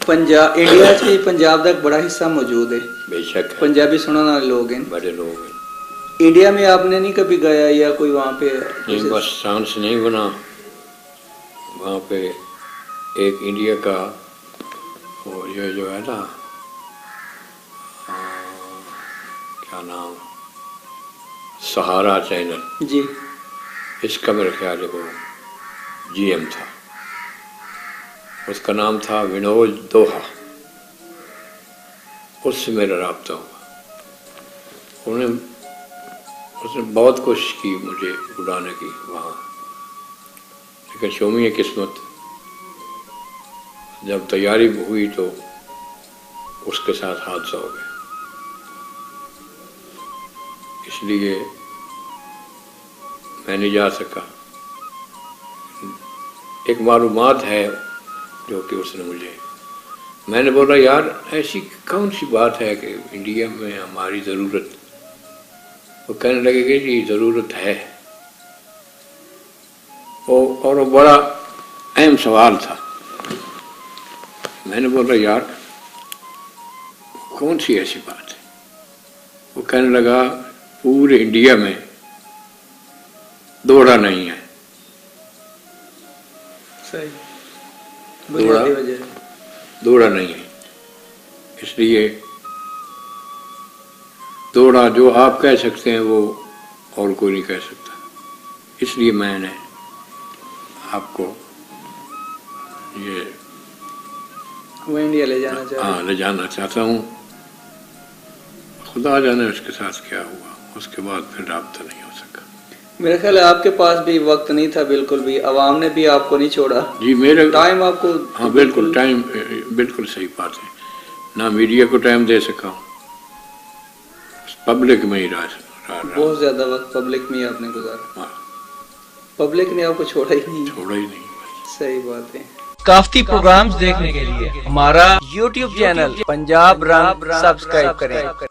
Punjab India च पंजाब का एक बड़ा हिस्सा मौजूद है, बेशक है, पंजाबी सुनने वाले लोग हैं, बड़े लोग हैं। इंडिया में आपने नहीं कभी गया या कोई वहाँ पे? नहीं, बस चांस नहीं बना। वहाँ पे एक इंडिया का वो ये जो है ना, क्या नाम, सहारा चैनल जी, इसका मेरे ख्याल है वो जीएम था, उसका नाम था विनोद दोहा। उससे मेरा राब्ता हुआ। उसने बहुत कोशिश की मुझे बुलाने की वहाँ, लेकिन शोमी है किस्मत, जब तैयारी हुई तो उसके साथ हादसा हो गया। इसलिए मैं नहीं जा सका। एक मालूमात है जो कि उसने मुझे, मैंने बोला यार ऐसी कौन सी बात है कि इंडिया में हमारी ज़रूरत, वो कहने लगे कि जी ज़रूरत है। और वो बड़ा अहम सवाल था। मैंने बोला यार कौन सी ऐसी बात है? वो कहने लगा पूरे इंडिया में दौड़ा नहीं है। सही, दौड़ा नहीं है, इसलिए दौड़ा जो आप कह सकते हैं वो और कोई नहीं कह सकता। इसलिए मैंने आपको ये वो इंडिया ले जाना चाहता हूँ। हाँ, ले जाना चाहता हूँ। खुदा जाने उसके साथ क्या हुआ, उसके बाद फिर राब्ता नहीं हो सका। मेरा ख्याल है आपके पास भी वक्त नहीं था बिल्कुल भी, अवाम ने भी आपको नहीं छोड़ा। जी, मेरे टाइम आपको, हाँ बिल्कुल टाइम, बिल्कुल सही बात है। ना मीडिया को टाइम दे सका, पब्लिक में ही रहा। बहुत ज्यादा वक्त पब्लिक में ही आपने गुजारा। हाँ, पब्लिक ने आपको छोड़ा ही नहीं। छोड़ा ही नहीं। सही बात है। काफी प्रोग्राम्स देखने के लिए हमारा YouTube चैनल पंजाब रंग सब्सक्राइब करें।